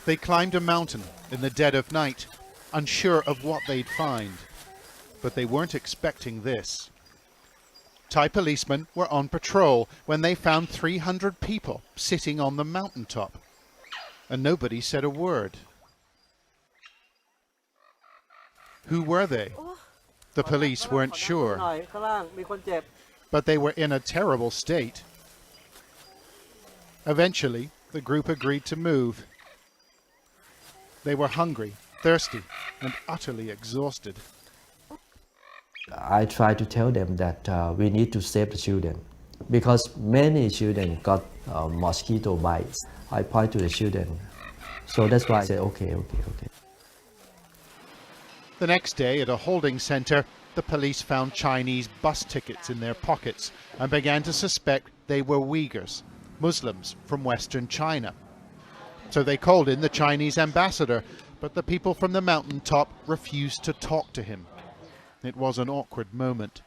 They climbed a mountain in the dead of night, unsure of what they'd find. But they weren't expecting this. Thai policemen were on patrol when they found 300 people sitting on the mountaintop. And nobody said a word. Who were they? The police weren't sure. But they were in a terrible state. Eventually, the group agreed to move. They were hungry, thirsty, and utterly exhausted. I try to tell them that we need to save the children because many children got mosquito bites. I point to the children. So that's why I say, okay. The next day at a holding center, the police found Chinese bus tickets in their pockets and began to suspect they were Uighurs, Muslims from Western China. So they called in the Chinese ambassador, but the people from the mountaintop refused to talk to him. It was an awkward moment.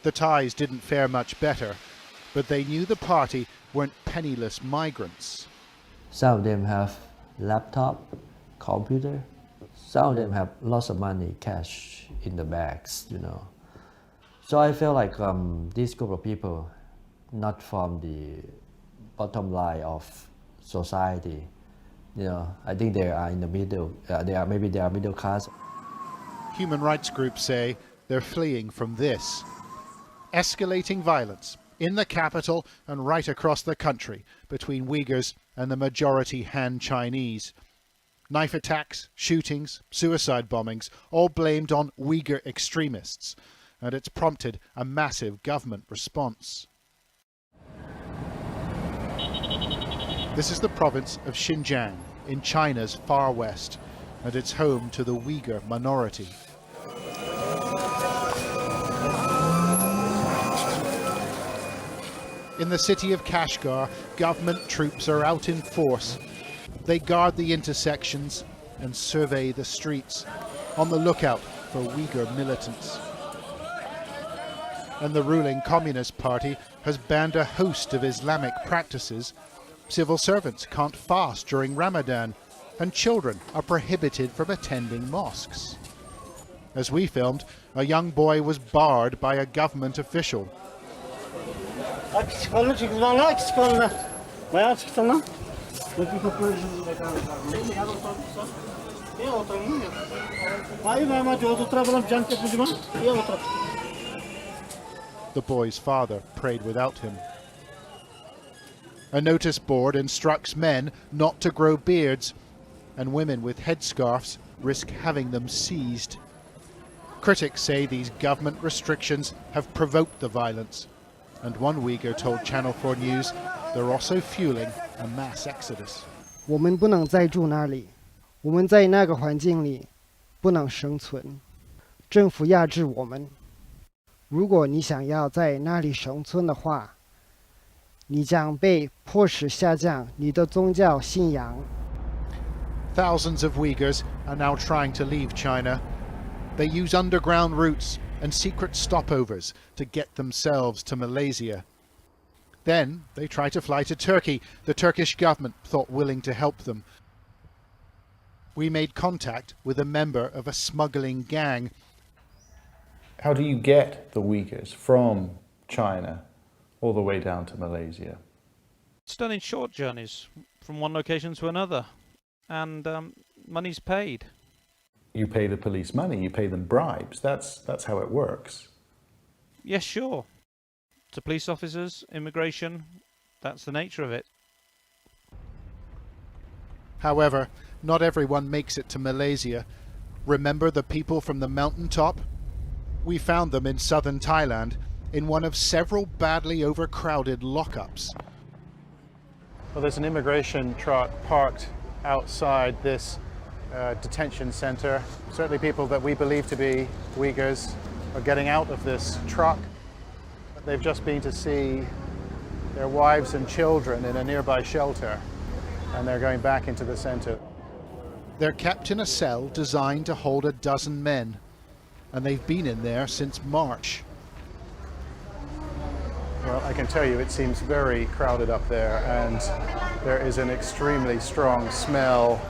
The Thais didn't fare much better, but they knew the party weren't penniless migrants. Some of them have laptop, computer. Some of them have lots of money, cash in the bags, So I feel like this group of people, not from the bottom line of society, I think they are in the middle. They are middle class. Human rights groups say they're fleeing from this. Escalating violence in the capital and right across the country between Uyghurs and the majority Han Chinese. Knife attacks, shootings, suicide bombings, all blamed on Uyghur extremists, and it's prompted a massive government response. This is the province of Xinjiang in China's far west, and it's home to the Uyghur minority. In the city of Kashgar, government troops are out in force. They guard the intersections and survey the streets, on the lookout for Uyghur militants. And the ruling Communist Party has banned a host of Islamic practices. Civil servants can't fast during Ramadan, and children are prohibited from attending mosques. As we filmed, a young boy was barred by a government official. The boy's father prayed without him. A notice board instructs men not to grow beards, and women with headscarves risk having them seized. Critics say these government restrictions have provoked the violence, and one Uyghur told Channel 4 News they're also fueling a mass exodus. 我们不能再住那里，我们在那个环境里不能生存，政府压制我们。如果你想要在那里生存的话，你将被迫使下降你的宗教信仰。Thousands of Uyghurs are now trying to leave China. They use underground routes and secret stopovers to get themselves to Malaysia. Then they try to fly to Turkey, the Turkish government thought willing to help them. We made contact with a member of a smuggling gang. How do you get the Uyghurs from China all the way down to Malaysia? It's done in short journeys from one location to another, and money's paid. You pay the police money, you pay them bribes. That's how it works. Yes, sure. To police officers, immigration, that's the nature of it. However, not everyone makes it to Malaysia. Remember the people from the mountaintop? We found them in southern Thailand, in one of several badly overcrowded lockups. Well, there's an immigration truck parked outside this detention center. Certainly people that we believe to be Uyghurs are getting out of this truck. They've just been to see their wives and children in a nearby shelter, and they're going back into the center. They're kept in a cell designed to hold a dozen men, and they've been in there since March. Well, I can tell you it seems very crowded up there, and there is an extremely strong smell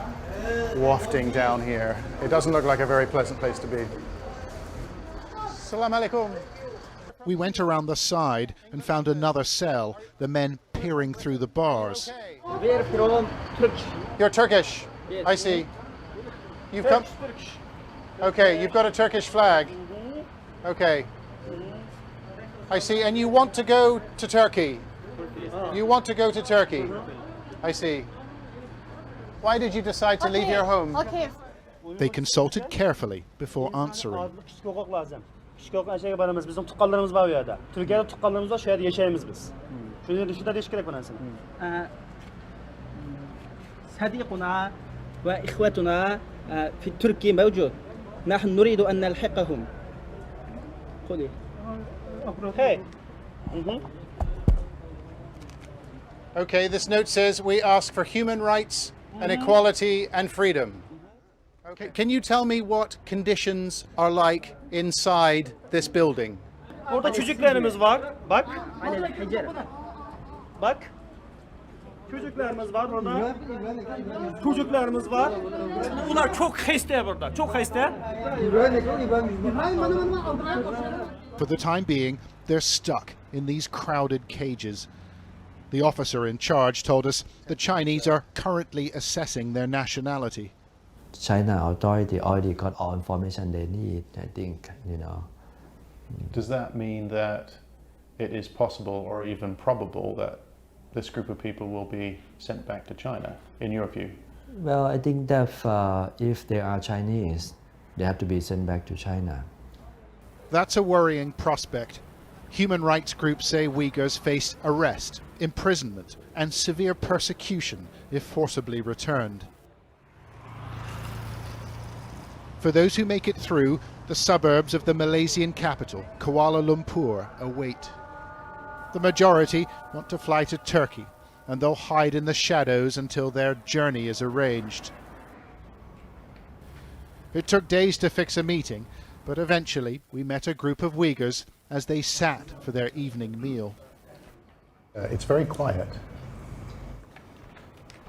wafting down here. It doesn't look like a very pleasant place to be. Salam alaikum. We went around the side and found another cell, the men peering through the bars. We're from Turkish. You're Turkish. Yes. I see. You've come. Okay, you've got a Turkish flag. Okay. I see. And you want to go to Turkey. You want to go to Turkey. I see. Why did you decide to leave your home? Okay. They consulted carefully before answering. Psikolog lazım. Psikolog şey yaparımız bizim tukkallarımız var ya da. Türkiye'de tukkallarımız var, şehirde yaşayımız biz. Şöyle düşünde değiş gerek bana sana. صديقنا وإخوتنا في تركيا موجود. نحن نريد أن نلحقهم. خذي. Hey. Okay, this note says we ask for human rights and equality and freedom. Okay, can you tell me what conditions are like inside this building? Orada çocuklarımız var. Bak. Bak. Çocuklarımız var orada. Çocuklarımız var. Bunlar çok hasta burada. Çok hasta. For the time being, they're stuck in these crowded cages. The officer in charge told us the Chinese are currently assessing their nationality. China authority already got all information they need, I think, you know. Does that mean that it is possible or even probable that this group of people will be sent back to China, in your view? Well, I think that if they are Chinese, they have to be sent back to China. That's a worrying prospect. Human rights groups say Uyghurs face arrest, imprisonment, and severe persecution if forcibly returned. For those who make it through, the suburbs of the Malaysian capital, Kuala Lumpur, await. The majority want to fly to Turkey, and they'll hide in the shadows until their journey is arranged. It took days to fix a meeting, but eventually we met a group of Uyghurs as they sat for their evening meal. It's very quiet.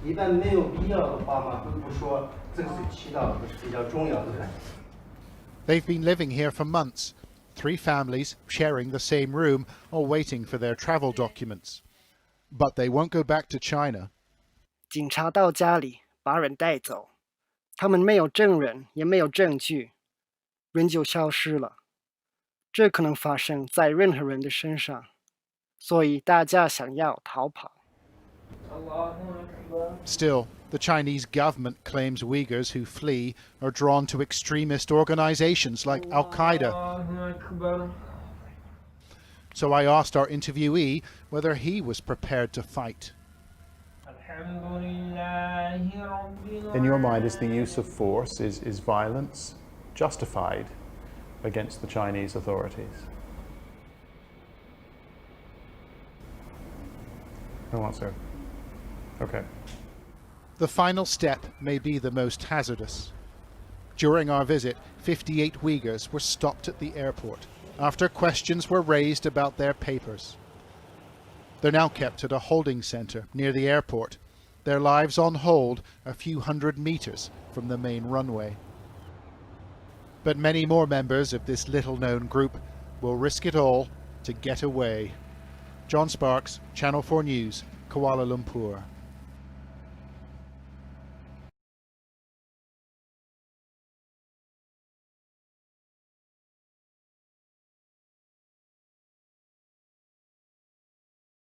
一旦没有必要的话嘛，不说，这个是起到比较重要的。 They've been living here for months, 3 families sharing the same room or waiting for their travel documents. But they won't go back to China. 警察到家里把人带走，他们没有证人，也没有证据，人就消失了。这可能发生在任何人的身上，所以大家想要逃跑。 Still, the Chinese government claims Uyghurs who flee are drawn to extremist organizations like Al-Qaeda. So I asked our interviewee whether he was prepared to fight. In your mind, is the use of force, is violence justified against the Chinese authorities? No answer. Okay. The final step may be the most hazardous. During our visit, 58 Uyghurs were stopped at the airport after questions were raised about their papers. They're now kept at a holding center near the airport, their lives on hold a few hundred meters from the main runway. But many more members of this little-known group will risk it all to get away. John Sparks, Channel 4 News, Kuala Lumpur.